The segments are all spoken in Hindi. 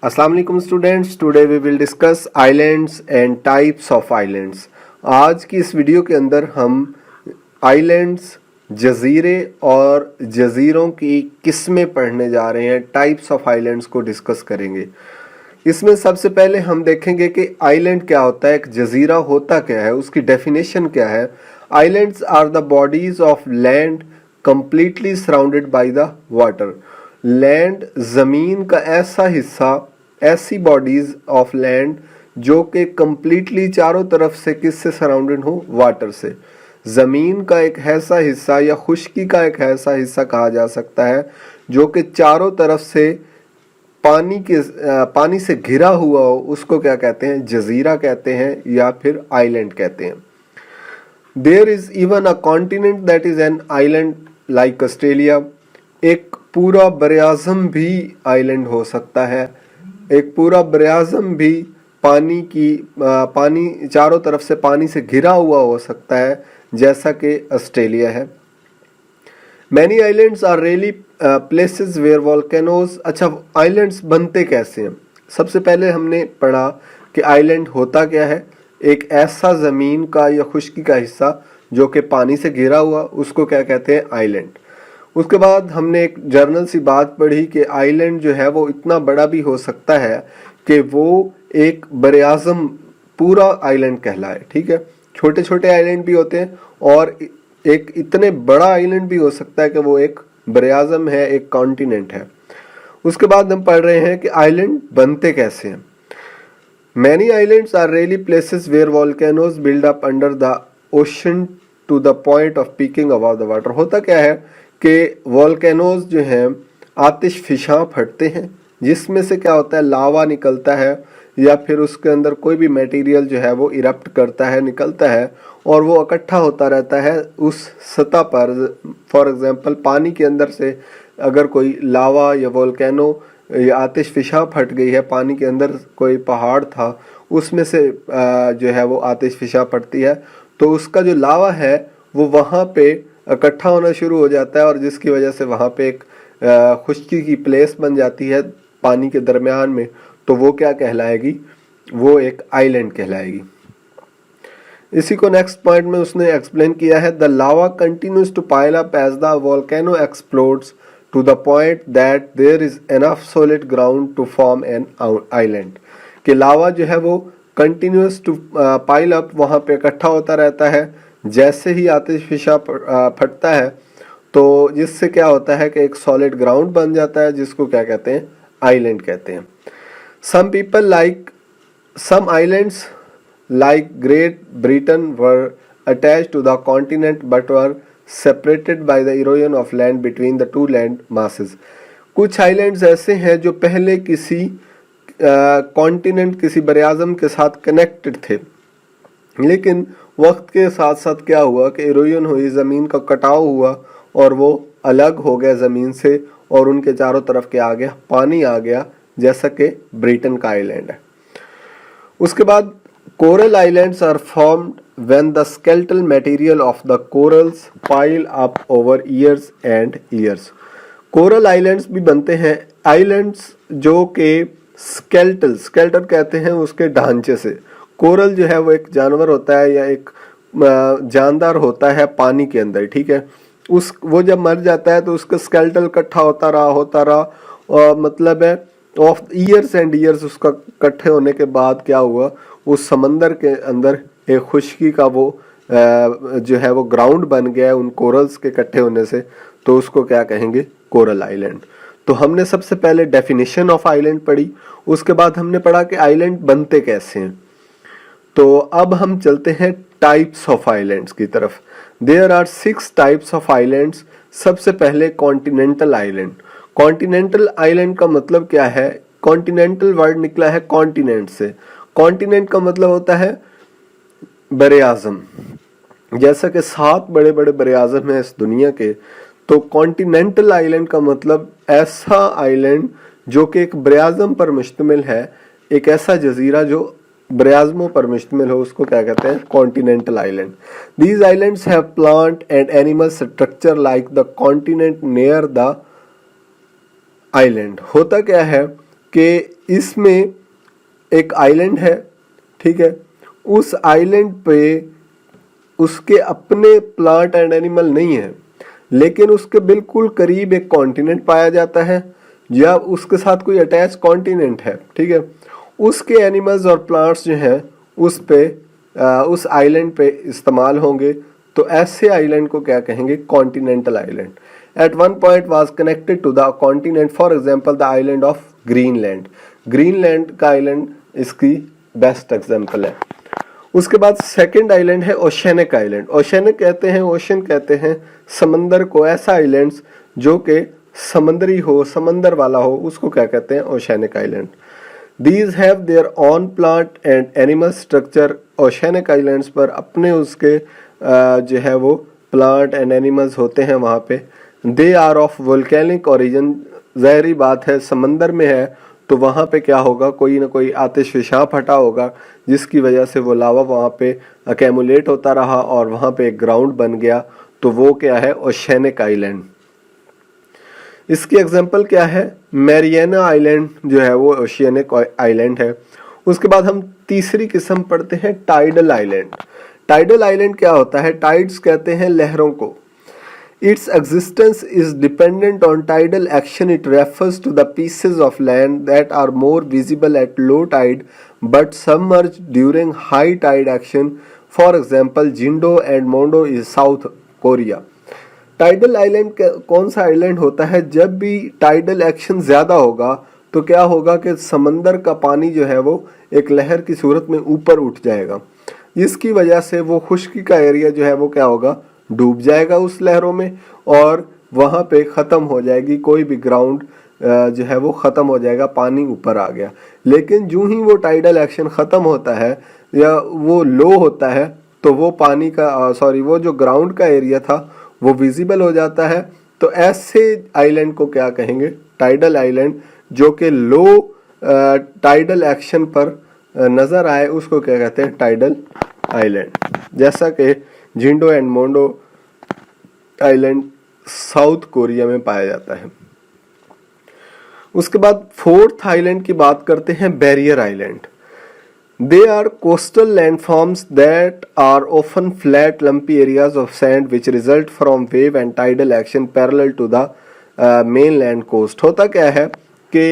अस्सलाम वालेकुम students, today we will discuss islands and types of islands. आज की इस वीडियो के अंदर हम आइलैंड्स, जजीरे और जजीरों की किस्में पढ़ने जा रहे हैं। टाइप्स ऑफ आइलैंड्स को डिस्कस करेंगे। इसमें सबसे पहले हम देखेंगे कि आइलैंड क्या होता है, एक जजीरा होता क्या है, उसकी डेफिनेशन क्या है। Islands are the bodies of land completely surrounded by the water. Land ज़मीन का ऐसा हिस्सा, ऐसी बॉडीज ऑफ लैंड जो कि कंप्लीटली चारों तरफ से किससे सराउंडेड हो, वाटर से। ज़मीन का एक ऐसा हिस्सा या खुश्की का एक ऐसा हिस्सा कहा जा सकता है जो कि चारों तरफ से पानी से घिरा हुआ हो, उसको क्या कहते हैं, जजीरा कहते हैं या फिर आइलैंड कहते हैं। There is even a continent that is an island like Australia. एक पूरा बरआज़म भी आइलैंड हो सकता है। एक पूरा बरआज़म भी पानी चारों तरफ से पानी से घिरा हुआ हो सकता है, जैसा कि ऑस्ट्रेलिया है। Many islands are really places where volcanoes. अच्छा, आइलैंड्स बनते कैसे हैं? सबसे पहले हमने पढ़ा कि आइलैंड होता क्या है, एक ऐसा ज़मीन का या खुश्की का हिस्सा जो कि पानी से घिरा हुआ, उसको क्या कहते हैं, आइलैंड। उसके बाद हमने एक जर्नल सी बात पढ़ी कि आइलैंड जो है वो इतना बड़ा भी हो सकता है कि वो एक बरआज़म पूरा आइलैंड कहलाए। ठीक है, छोटे छोटे आइलैंड भी होते हैं और एक इतने बड़ा आइलैंड भी हो सकता है कि वो एक बरआज़म है, एक कॉन्टिनेंट है। उसके बाद हम पढ़ रहे हैं कि आइलैंड बनते कैसे हैं। Many islands are really places where volcanoes build up under the ocean to the point of peaking above the water. होता क्या है कि वॉल्केनोज जो हैं आतिश फिशां फटते हैं, जिसमें से क्या होता है, लावा निकलता है या फिर उसके अंदर कोई भी मटेरियल जो है वो इरप्ट करता है, निकलता है और वो इकट्ठा होता रहता है उस सतह पर। फॉर एग्जांपल, पानी के अंदर से अगर कोई लावा या वोल्केनो या आतिश फिशा फट गई है, पानी के अंदर कोई पहाड़ था, उसमें से जो है वो आतिश फिशा फटती है, तो उसका जो लावा है वो वहाँ पे इकट्ठा होना शुरू हो जाता है और जिसकी वजह से वहाँ पे एक खुश्की की प्लेस बन जाती है पानी के दरमियान में। तो वो क्या कहलाएगी, वो एक आइलैंड कहलाएगी। इसी को नेक्स्ट पॉइंट में उसने एक्सप्लेन किया है, the lava continues to pile up as the volcano explodes to the point that there is enough solid ground to form an island. कि लावा जो है वो कंटिन्यूस टू पाइल अप, वहाँ पे इकट्ठा होता रहता है। जैसे ही आतिशफिशा फटता है तो जिससे क्या होता है कि एक सॉलिड ग्राउंड बन जाता है, जिसको क्या कहते हैं, आइलैंड कहते हैं। Some people like some islands like Great Britain were attached to the continent but were separated by the erosion of land between the two land masses. कुछ आइलैंड्स ऐसे हैं जो पहले किसी कॉन्टिनेंट, किसी बरआज़म के साथ कनेक्टेड थे, लेकिन वक्त के साथ साथ क्या हुआ कि इरोजन हुई, ज़मीन का कटाव हुआ और वो अलग हो गया ज़मीन से और उनके चारों तरफ क्या आ गया, पानी आ गया, जैसा कि ब्रिटेन का आइलैंड है। उसके बाद coral islands are formed when the skeletal material of the corals pile up over years and years. Coral islands भी बनते हैं, आइलैंड्स जो कि स्केलेटल कहते हैं उसके ढांचे से। कोरल जो है वो एक जानवर होता है या एक जानदार होता है पानी के अंदर। ठीक है, वो जब मर जाता है तो उसका स्केलेटल इकट्ठा होता रहा और मतलब है ऑफ ईयर्स एंड ईयर्स उसका इकट्ठे होने के बाद क्या हुआ, उस समंदर के अंदर एक खुश्की का वो जो है वो ग्राउंड बन गया है उन कोरल्स के इकट्ठे होने से, तो उसको क्या कहेंगे, कोरल आइलैंड। तो हमने सबसे पहले डेफिनेशन ऑफ आइलैंड पढ़ी, उसके बाद हमने पढ़ा कि आइलैंड बनते कैसे हैं। तो अब हम चलते हैं टाइप्स ऑफ आइलैंड्स की तरफ। There are 6 types of islands. सबसे पहले कॉन्टिनेंटल आइलैंड। कॉन्टिनेंटल आइलैंड का मतलब क्या है, कॉन्टिनेंटल वर्ड निकला है कॉन्टिनेंट से। कॉन्टिनेंट का मतलब होता है बरआज़म। जैसा कि 7 बड़े बड़े बरआज़म हैं इस दुनिया के, तो कॉन्टिनेंटल आइलैंड का मतलब ऐसा आइलैंड जो कि एक बरआज़म पर मुश्तमिल है, एक ऐसा जजीरा जो बरआज़मों पर मुश्तमिल हो, उसको क्या कहते हैं, continental island. These islands have plant and animal structure like the continent near the island. होता क्या है कि इसमें एक आइलैंड है, ठीक है, उस आइलैंड पे उसके अपने प्लांट एंड एनिमल नहीं है, लेकिन उसके बिल्कुल करीब एक कॉन्टिनेंट पाया जाता है या उसके साथ कोई अटैच कॉन्टिनेंट है, ठीक है। उसके एनिमल्स और प्लांट्स जो हैं उस पे उस आइलैंड पे इस्तेमाल होंगे, तो ऐसे आइलैंड को क्या कहेंगे? Continental island. At one point was connected to the continent, for example the island of Greenland. Greenland का आइलैंड इसकी बेस्ट एग्जांपल है। उसके बाद सेकंड आइलैंड है ओशेनिक आइलैंड। ओशेनिक कहते हैं, ओशन कहते हैं समंदर को, ऐसा आइलैंड्स जो कि समुद्री हो, समंदर वाला हो, उसको क्या कहते हैं? Oceanic island. These have their own plant and animal structure। Oceanic islands पर अपने उसके जो है वो प्लांट एंड एनिमल्स होते हैं वहाँ पे। They are of volcanic origin. ज़ाहिरी बात है समंदर में है तो वहाँ पे क्या होगा? कोई ना कोई आतिशफ़िशां फटा होगा जिसकी वजह से वो लावा वहाँ पे अकेमुलेट होता रहा और वहाँ पे एक ग्राउंड बन गया, तो वो क्या है? Oceanic island. इसकी एग्जांपल क्या है? मैरियाना आइलैंड जो है वो ओशियनिक आइलैंड है। उसके बाद हम तीसरी किस्म पढ़ते हैं टाइडल आइलैंड। टाइडल आइलैंड क्या होता है? टाइड्स कहते हैं लहरों को। Its existence is dependent on tidal action. It refers to the pieces of land that are more visible at low tide but submerge during high tide action. For example Jindo and Mondo is South Korea. Tidal island कौन सा आइलैंड होता है? जब भी टाइडल एक्शन ज़्यादा होगा तो क्या होगा कि समंदर का पानी जो है वो एक लहर की सूरत में ऊपर उठ जाएगा, जिसकी वजह से वो खुश्की का एरिया जो है वो क्या होगा? डूब जाएगा उस लहरों में और वहाँ पे ख़त्म हो जाएगी कोई भी ग्राउंड जो है वो ख़त्म हो जाएगा, पानी ऊपर आ गया। लेकिन जो ही वो टाइडल एक्शन ख़त्म होता है या वो लो होता है तो वो पानी का वो जो ग्राउंड का एरिया था वो विजिबल हो जाता है। तो ऐसे आइलैंड को क्या कहेंगे? Tidal island. जो कि लो टाइडल एक्शन पर नज़र आए उसको क्या कहते हैं? Tidal island. जैसा कि Jindo and Mondo island South Korea में पाया जाता है। उसके बाद फोर्थ आइलैंड की बात करते हैं, barrier island. They are coastal landforms that are often flat, lumpy areas of sand which result from wave and tidal action parallel to the mainland coast। होता क्या है कि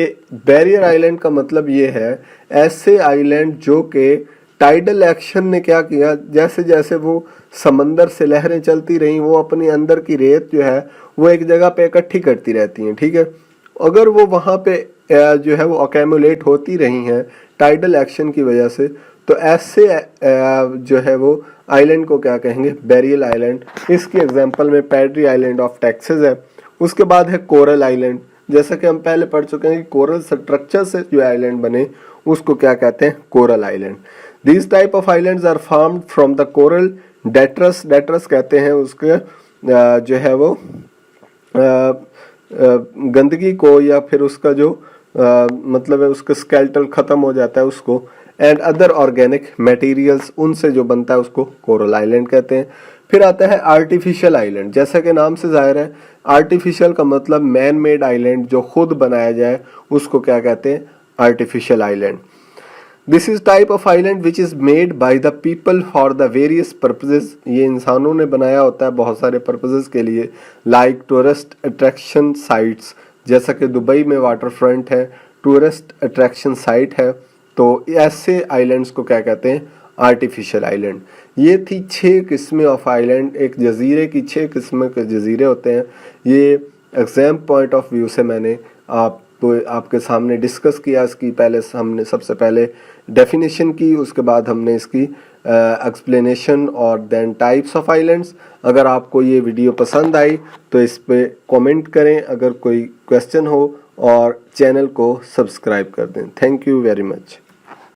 बैरियर आइलैंड का मतलब ये है ऐसे आइलैंड जो कि टाइडल एक्शन ने क्या किया, जैसे जैसे वो समंदर से लहरें चलती रहीं वो अपने अंदर की रेत जो है वो एक जगह पे इकट्ठी करती रहती हैं, ठीक है। अगर वो वहाँ पे जो है वो अकेमुलेट होती रही हैं टाइडल एक्शन की वजह से, तो ऐसे जो है वो आइलैंड को क्या कहेंगे? Burial island. इसकी एग्जांपल में पैड्री आइलैंड ऑफ टेक्सास है। उसके बाद है कोरल आइलैंड। जैसा कि हम पहले पढ़ चुके हैं कि कोरल स्ट्रक्चर से जो आइलैंड बने उसको क्या कहते हैं? Coral island. These type of islands are formed from the coral detritus. Detritus कहते हैं उसके जो है वो गंदगी को या फिर उसका जो मतलब है उसका स्केलेटल खत्म हो जाता है उसको, एंड अदर ऑर्गेनिक मटेरियल्स उनसे जो बनता है उसको कोरल आइलैंड कहते हैं। फिर आता है आर्टिफिशियल आइलैंड। जैसा कि नाम से जाहिर है आर्टिफिशियल का मतलब मैन मेड आइलैंड, जो खुद बनाया जाए उसको क्या कहते हैं? Artificial island. This is type of island which is made by the people for the various purposes. ये इंसानों ने बनाया होता है बहुत सारे पर्पजेज के लिए, लाइक टूरिस्ट अट्रैक्शन साइट्स। जैसा कि दुबई में वाटर फ्रंट है, टूरिस्ट अट्रैक्शन साइट है, तो ऐसे आइलैंड्स को क्या कहते हैं? Artificial island. ये थी 6 किस्में ऑफ आइलैंड। एक जजीरे की 6 किस्म के जजीरे होते हैं। ये एग्जाम पॉइंट ऑफ व्यू से मैंने आपके सामने डिस्कस किया। इसकी पहले हमने सबसे पहले डेफिनेशन की, उसके बाद हमने इसकी एक्सप्लेनेशन और देन टाइप्स ऑफ आइलैंड्स। अगर आपको ये वीडियो पसंद आई तो इस पे कमेंट करें अगर कोई क्वेश्चन हो, और चैनल को सब्सक्राइब कर दें। Thank you very much.